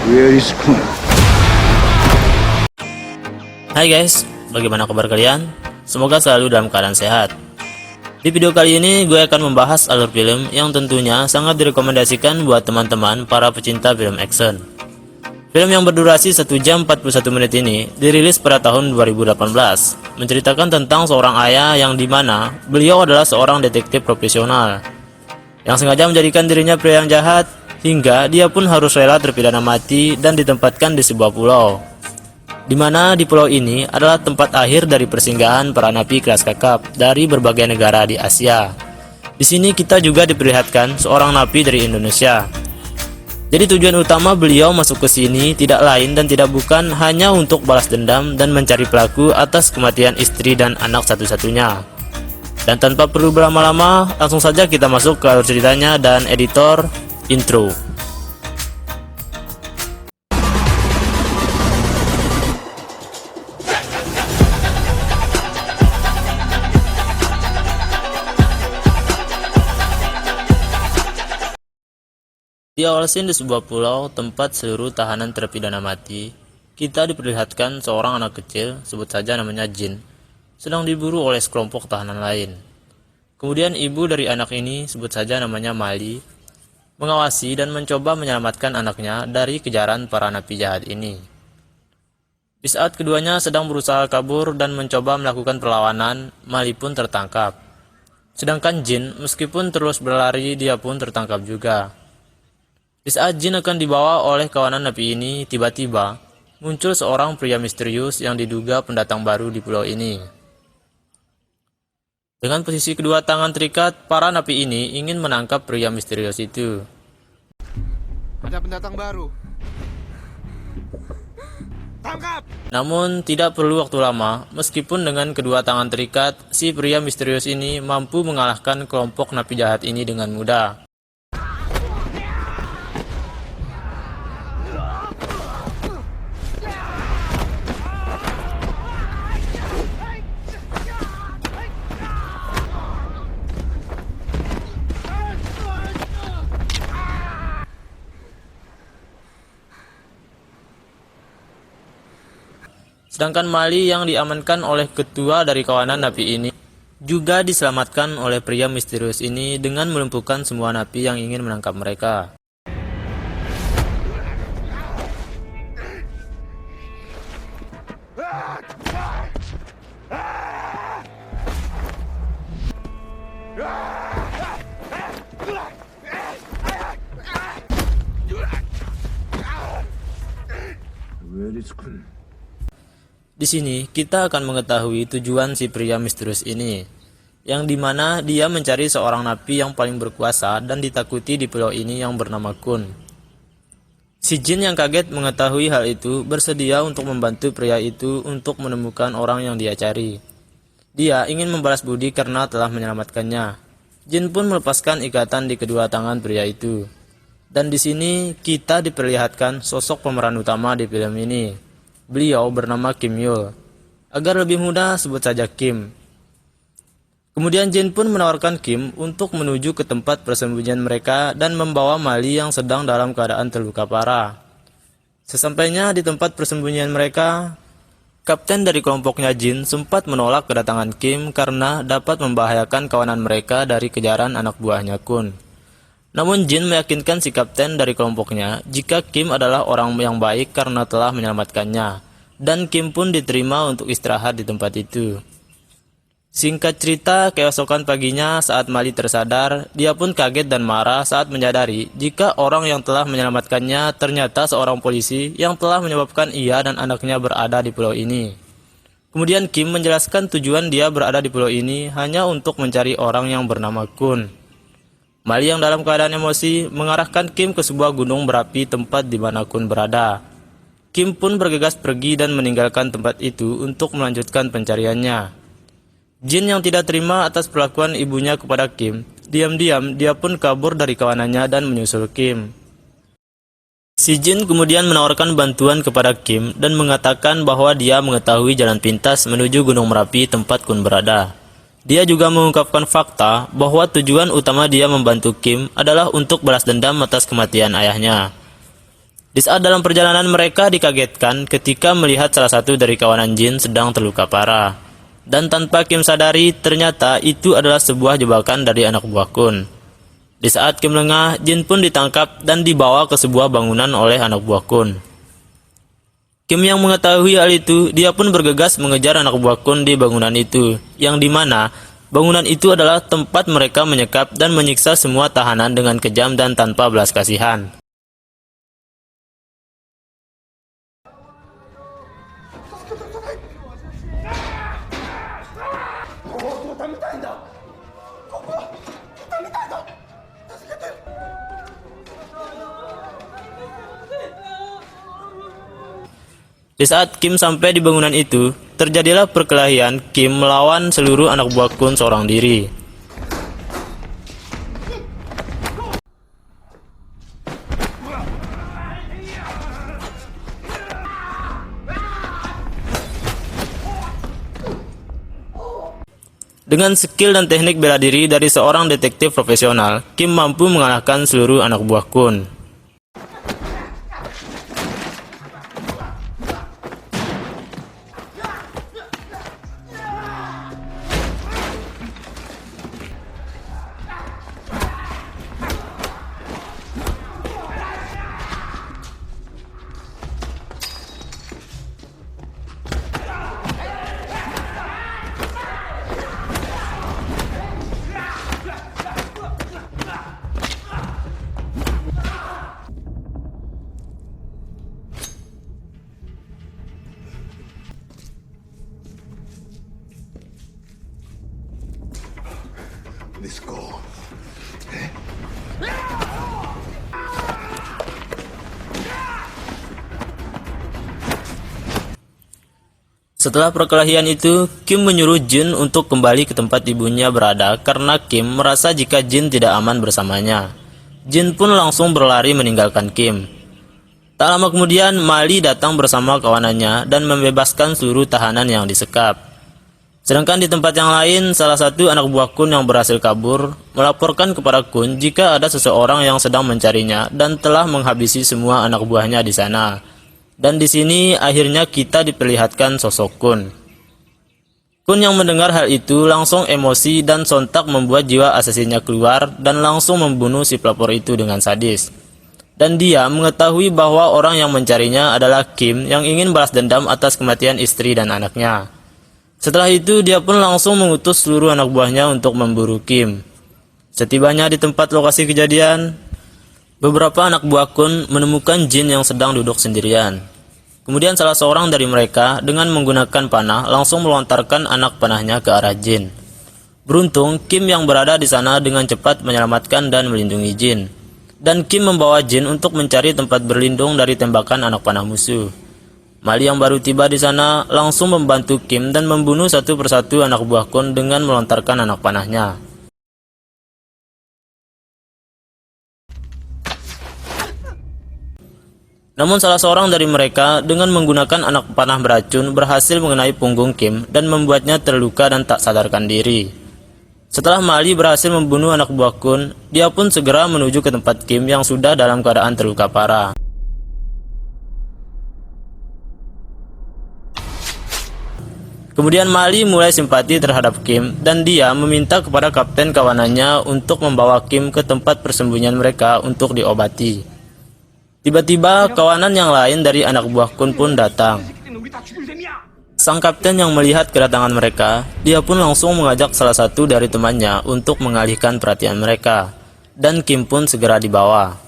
Where is Kun? Hai guys, bagaimana kabar kalian? Semoga selalu dalam keadaan sehat. Di video kali ini gue akan membahas alur film yang tentunya sangat direkomendasikan buat teman-teman para pecinta film action. Film yang berdurasi 1 jam 41 menit ini dirilis pada tahun 2018, menceritakan tentang seorang ayah yang dimana beliau adalah seorang detektif profesional yang sengaja menjadikan dirinya pria yang jahat, hingga dia pun harus rela terpidana mati dan ditempatkan di sebuah pulau, dimana di pulau ini adalah tempat akhir dari persinggahan para napi kelas kakap dari berbagai negara di Asia. Di sini kita juga diperlihatkan seorang napi dari Indonesia. Jadi tujuan utama beliau masuk ke sini tidak lain dan tidak bukan hanya untuk balas dendam dan mencari pelaku atas kematian istri dan anak satu-satunya. Dan tanpa perlu berlama-lama, langsung saja kita masuk ke alur ceritanya dan editor intro. Di awal scene di sebuah pulau tempat seluruh tahanan terpidana mati, kita diperlihatkan seorang anak kecil, sebut saja namanya Jin, sedang diburu oleh sekelompok tahanan lain. Kemudian ibu dari anak ini, sebut saja namanya Mali, mengawasi dan mencoba menyelamatkan anaknya dari kejaran para napi jahat ini. Di saat keduanya sedang berusaha kabur dan mencoba melakukan perlawanan, Mali pun tertangkap. Sedangkan Jin, meskipun terus berlari, dia pun tertangkap juga. Di saat Jin akan dibawa oleh kawanan napi ini, tiba-tiba muncul seorang pria misterius yang diduga pendatang baru di pulau ini. Dengan posisi kedua tangan terikat, para napi ini ingin menangkap pria misterius itu. Ada pendatang baru. Tangkap! Namun tidak perlu waktu lama, meskipun dengan kedua tangan terikat, si pria misterius ini mampu mengalahkan kelompok napi jahat ini dengan mudah. Sedangkan Mali yang diamankan oleh ketua dari kawanan napi ini juga diselamatkan oleh pria misterius ini dengan melumpuhkan semua napi yang ingin menangkap mereka. Where is Kun? Di sini kita akan mengetahui tujuan si pria misterius ini, yang dimana dia mencari seorang napi yang paling berkuasa dan ditakuti di pulau ini yang bernama Kun. Si Jin yang kaget mengetahui hal itu bersedia untuk membantu pria itu untuk menemukan orang yang dia cari. Dia ingin membalas budi karena telah menyelamatkannya. Jin pun melepaskan ikatan di kedua tangan pria itu. Dan di sini kita diperlihatkan sosok pemeran utama di film ini. Beliau bernama Kim Yul. Agar lebih mudah, sebut saja Kim. Kemudian Jin pun menawarkan Kim untuk menuju ke tempat persembunyian mereka dan membawa Mali yang sedang dalam keadaan terluka parah. Sesampainya di tempat persembunyian mereka, kapten dari kelompoknya Jin sempat menolak kedatangan Kim karena dapat membahayakan kawanan mereka dari kejaran anak buahnya Kun. Namun Jin meyakinkan si kapten dari kelompoknya jika Kim adalah orang yang baik karena telah menyelamatkannya, dan Kim pun diterima untuk istirahat di tempat itu. Singkat cerita, keesokan paginya saat Mali tersadar, dia pun kaget dan marah saat menyadari jika orang yang telah menyelamatkannya ternyata seorang polisi yang telah menyebabkan ia dan anaknya berada di pulau ini. Kemudian Kim menjelaskan tujuan dia berada di pulau ini hanya untuk mencari orang yang bernama Kun. Mali yang dalam keadaan emosi mengarahkan Kim ke sebuah gunung berapi tempat di mana Kun berada. Kim pun bergegas pergi dan meninggalkan tempat itu untuk melanjutkan pencariannya. Jin yang tidak terima atas perlakuan ibunya kepada Kim, diam-diam dia pun kabur dari kawanannya dan menyusul Kim. Si Jin kemudian menawarkan bantuan kepada Kim dan mengatakan bahwa dia mengetahui jalan pintas menuju Gunung Merapi tempat Kun berada. Dia juga mengungkapkan fakta bahwa tujuan utama dia membantu Kim adalah untuk balas dendam atas kematian ayahnya. Di saat dalam perjalanan mereka dikagetkan ketika melihat salah satu dari kawanan jin sedang terluka parah. Dan tanpa Kim sadari, ternyata itu adalah sebuah jebakan dari anak buah Kun. Di saat Kim lengah, Jin pun ditangkap dan dibawa ke sebuah bangunan oleh anak buah Kun. Kim yang mengetahui hal itu, dia pun bergegas mengejar anak buah Kun di bangunan itu, yang dimana bangunan itu adalah tempat mereka menyekap dan menyiksa semua tahanan dengan kejam dan tanpa belas kasihan. Di saat Kim sampai di bangunan itu, terjadilah perkelahian Kim melawan seluruh anak buah Kun seorang diri. Dengan skill dan teknik bela diri dari seorang detektif profesional, Kim mampu mengalahkan seluruh anak buah Kun. Let's go. Setelah perkelahian itu, Kim menyuruh Jin untuk kembali ke tempat ibunya berada karena Kim merasa jika Jin tidak aman bersamanya. Jin pun langsung berlari meninggalkan Kim. Tak lama kemudian, Mali datang bersama kawanannya dan membebaskan seluruh tahanan yang disekap. Sedangkan di tempat yang lain, salah satu anak buah Kun yang berhasil kabur melaporkan kepada Kun jika ada seseorang yang sedang mencarinya dan telah menghabisi semua anak buahnya di sana. Dan di sini akhirnya kita diperlihatkan sosok Kun. Kun yang mendengar hal itu langsung emosi dan sontak membuat jiwa asasinnya keluar dan langsung membunuh si pelapor itu dengan sadis. Dan dia mengetahui bahwa orang yang mencarinya adalah Kim yang ingin balas dendam atas kematian istri dan anaknya. Setelah itu dia pun langsung mengutus seluruh anak buahnya untuk memburu Kim. Setibanya di tempat lokasi kejadian, beberapa anak buah Kun menemukan Jin yang sedang duduk sendirian. Kemudian salah seorang dari mereka dengan menggunakan panah langsung melontarkan anak panahnya ke arah Jin. Beruntung Kim yang berada di sana dengan cepat menyelamatkan dan melindungi Jin. Dan Kim membawa Jin untuk mencari tempat berlindung dari tembakan anak panah musuh. Mali yang baru tiba di sana langsung membantu Kim dan membunuh satu persatu anak buah Kun dengan melontarkan anak panahnya. Namun salah seorang dari mereka dengan menggunakan anak panah beracun berhasil mengenai punggung Kim dan membuatnya terluka dan tak sadarkan diri. Setelah Mali berhasil membunuh anak buah Kun, dia pun segera menuju ke tempat Kim yang sudah dalam keadaan terluka parah. Kemudian Mali mulai simpati terhadap Kim dan dia meminta kepada kapten kawanannya untuk membawa Kim ke tempat persembunyian mereka untuk diobati. Tiba-tiba kawanan yang lain dari anak buah Kun pun datang. Sang kapten yang melihat kedatangan mereka, dia pun langsung mengajak salah satu dari temannya untuk mengalihkan perhatian mereka. Dan Kim pun segera dibawa.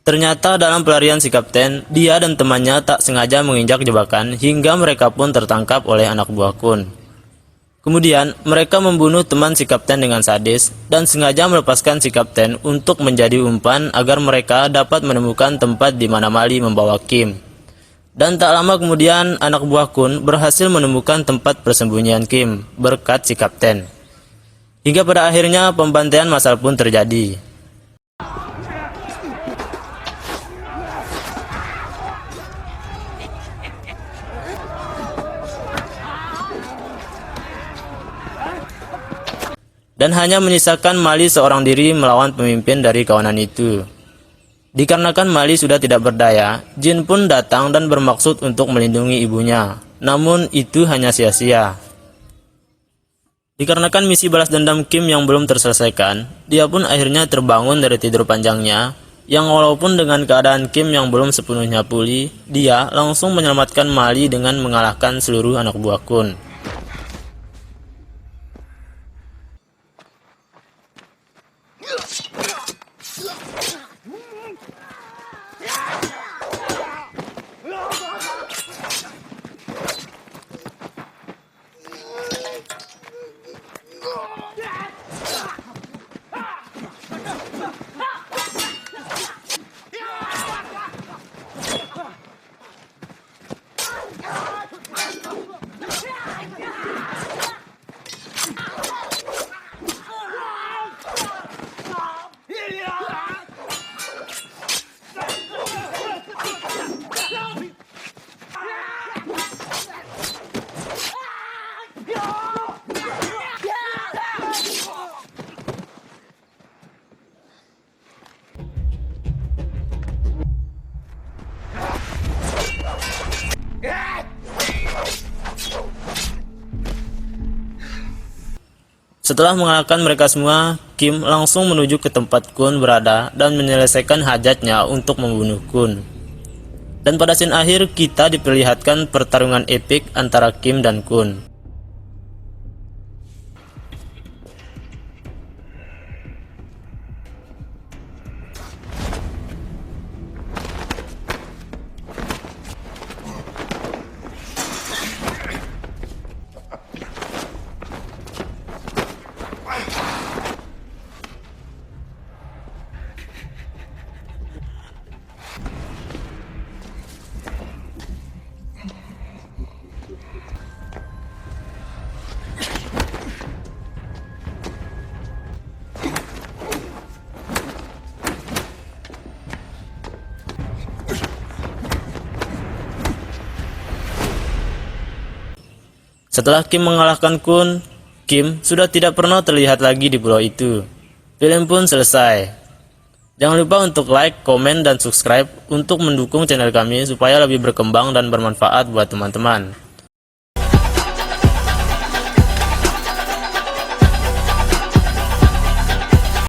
Ternyata dalam pelarian si kapten, dia dan temannya tak sengaja menginjak jebakan hingga mereka pun tertangkap oleh anak buah Kun. Kemudian, mereka membunuh teman si kapten dengan sadis dan sengaja melepaskan si kapten untuk menjadi umpan agar mereka dapat menemukan tempat di mana Mali membawa Kim. Dan tak lama kemudian, anak buah Kun berhasil menemukan tempat persembunyian Kim berkat si kapten. Hingga pada akhirnya pembantaian massal pun terjadi. dan hanya menyisakan Mali seorang diri melawan pemimpin dari kawanan itu. Dikarenakan Mali sudah tidak berdaya, Jin pun datang dan bermaksud untuk melindungi ibunya. Namun itu hanya sia-sia. Dikarenakan misi balas dendam Kim yang belum terselesaikan, dia pun akhirnya terbangun dari tidur panjangnya, yang walaupun dengan keadaan Kim yang belum sepenuhnya pulih, dia langsung menyelamatkan Mali dengan mengalahkan seluruh anak buah Kun. Setelah mengalahkan mereka semua, Kim langsung menuju ke tempat Kun berada dan menyelesaikan hajatnya untuk membunuh Kun. Dan pada scene akhir kita diperlihatkan pertarungan epik antara Kim dan Kun. Setelah Kim mengalahkan Kun, Kim sudah tidak pernah terlihat lagi di pulau itu. Film pun selesai. Jangan lupa untuk like, komen, dan subscribe untuk mendukung channel kami supaya lebih berkembang dan bermanfaat buat teman-teman.